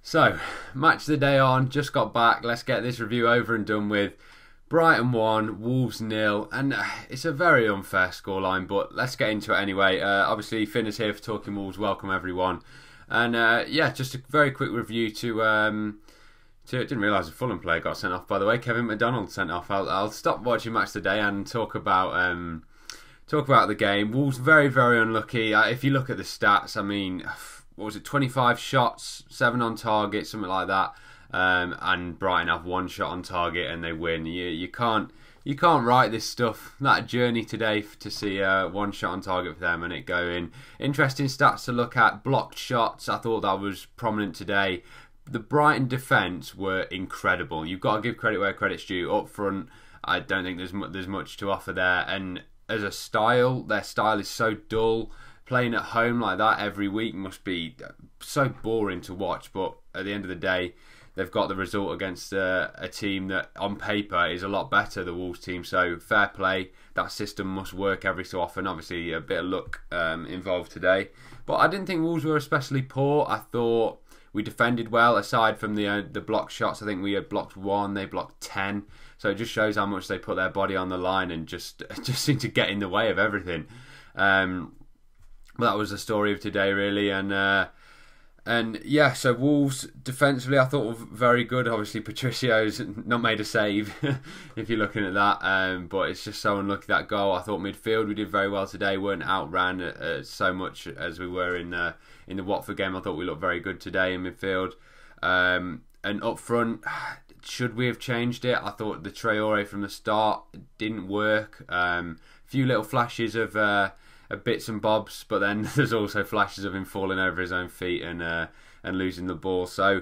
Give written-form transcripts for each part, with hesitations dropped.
So, match of the day on, just got back. Let's get this review over and done with. Brighton 1, Wolves 0, and it's a very unfair scoreline, but let's get into it anyway. Obviously, Finn is here for Talking Wolves. Welcome, everyone. And yeah, just a very quick review didn't realise a Fulham player got sent off, by the way. Kevin McDonald sent off. I'll stop watching match of the day and talk about the game. Wolves very, very unlucky. If you look at the stats, I mean, what was it, 25 shots, 7 on target, something like that. And Brighton have 1 shot on target and they win. You can't write this stuff. That journey today to see 1 shot on target for them and it go in. Interesting stats to look at. Blocked shots, I thought that was prominent today. The Brighton defence were incredible. You've got to give credit where credit's due. Up front, I don't think there's much to offer there. And as a style, their style is so dull. Playing at home like that every week must be so boring to watch. But at the end of the day, they've got the result against a team that on paper is a lot better, the Wolves team. So fair play. That system must work every so often. Obviously a bit of luck involved today. But I didn't think Wolves were especially poor. I thought we defended well, aside from the block shots. I think we had blocked 1, they blocked 10. So it just shows how much they put their body on the line and just seem to get in the way of everything. But that was the story of today, really. And yeah, so Wolves defensively I thought were very good. Obviously Patricio's not made a save if you're looking at that, but it's just so unlucky, that goal. I thought midfield we did very well today, weren't outran so much as we were in the Watford game. I thought we looked very good today in midfield, and up front, should we have changed it? I thought the Traore from the start didn't work. Few little flashes of bits and bobs, but then there's also flashes of him falling over his own feet and losing the ball. So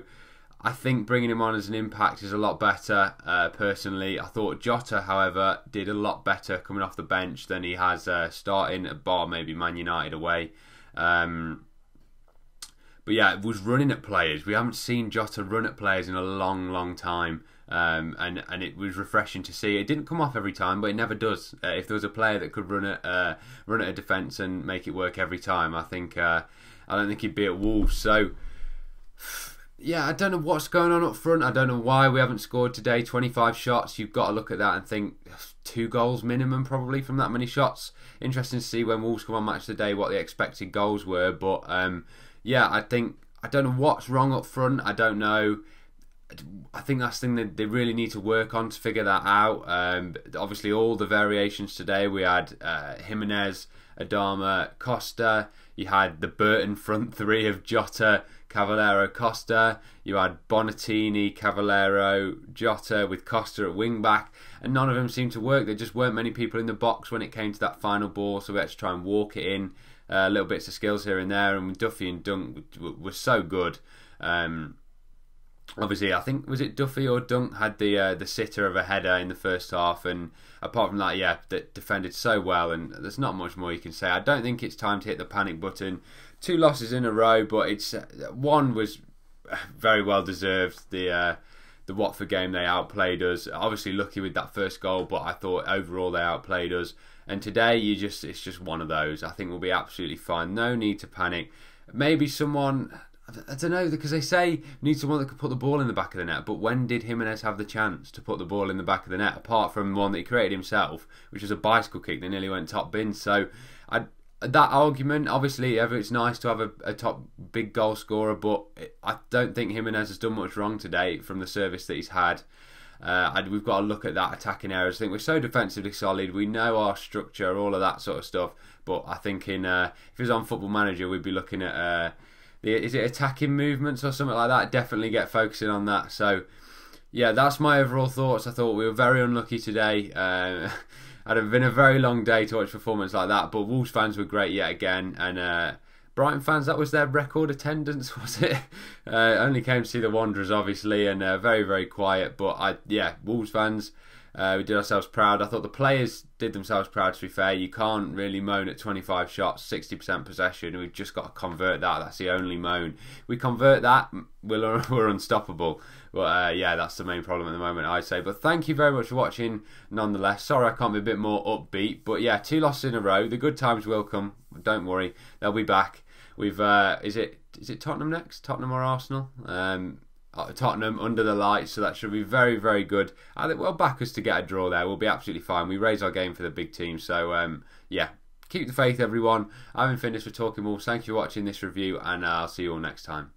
I think bringing him on as an impact is a lot better. Personally, I thought Jota, however, did a lot better coming off the bench than he has starting at bar maybe Man United away. But yeah, it was running at players. We haven't seen Jota run at players in a long, long time. And it was refreshing to see. It didn't come off every time, but it never does. If there was a player that could run at a defence and make it work every time, I don't think he'd be at Wolves. So yeah, I don't know what's going on up front. I don't know why we haven't scored today. 25 shots. You've got to look at that and think 2 goals minimum probably from that many shots. Interesting to see when Wolves come on match of the day what the expected goals were. But yeah, I don't know what's wrong up front. I don't know. I think that's the thing that they really need to work on to figure that out. Obviously, all the variations today, we had Jimenez, Adama, Costa. You had the Burton front three of Jota, Cavallero, Costa. You had Bonatini, Cavallero, Jota with Costa at wing back, and none of them seemed to work. There just weren't many people in the box when it came to that final ball, so we had to try and walk it in. Little bits of skills here and there, and Duffy and Dunk were so good. Obviously, I think, was it Duffy or Dunk had the sitter of a header in the first half, and apart from that, yeah, that defended so well, and there's not much more you can say. I don't think it's time to hit the panic button. 2 losses in a row, but it's one was very well deserved. The Watford game, they outplayed us. Obviously lucky with that first goal, but I thought overall they outplayed us. And today, it's just one of those. I think we'll be absolutely fine. No need to panic. Maybe someone, I don't know, because they say need someone that could put the ball in the back of the net, but when did Jimenez have the chance to put the ball in the back of the net, apart from one that he created himself, which was a bicycle kick that nearly went top bin? So that argument, obviously, it's nice to have a top big goal scorer, but I don't think Jimenez has done much wrong today from the service that he's had. We've got to look at that attacking areas. I think we're so defensively solid. We know our structure, all of that sort of stuff. But I think if it was on Football Manager, we'd be looking at is it attacking movements or something like that? Definitely get focusing on that. So yeah, that's my overall thoughts. I thought we were very unlucky today. Had been a very long day to watch performance like that. But Wolves fans were great yet again, and Brighton fans, that was their record attendance, was it? Only came to see the Wanderers, obviously, and very, very quiet. But yeah, Wolves fans, we did ourselves proud. I thought the players did themselves proud, to be fair. You can't really moan at 25 shots, 60% possession. We've just got to convert that. That's the only moan. We convert that, we're unstoppable. But yeah, that's the main problem at the moment, I'd say. But thank you very much for watching, nonetheless. Sorry I can't be a bit more upbeat. But yeah, 2 losses in a row. The good times will come. Don't worry, they'll be back. We've is it is it Tottenham next? Tottenham or Arsenal? Tottenham under the lights, so that should be very, very good. I think we'll back us to get a draw there. We'll be absolutely fine. We raise our game for the big team. So, yeah, keep the faith, everyone. I've been finished with Talking Wolves. Thank you for watching this review, and I'll see you all next time.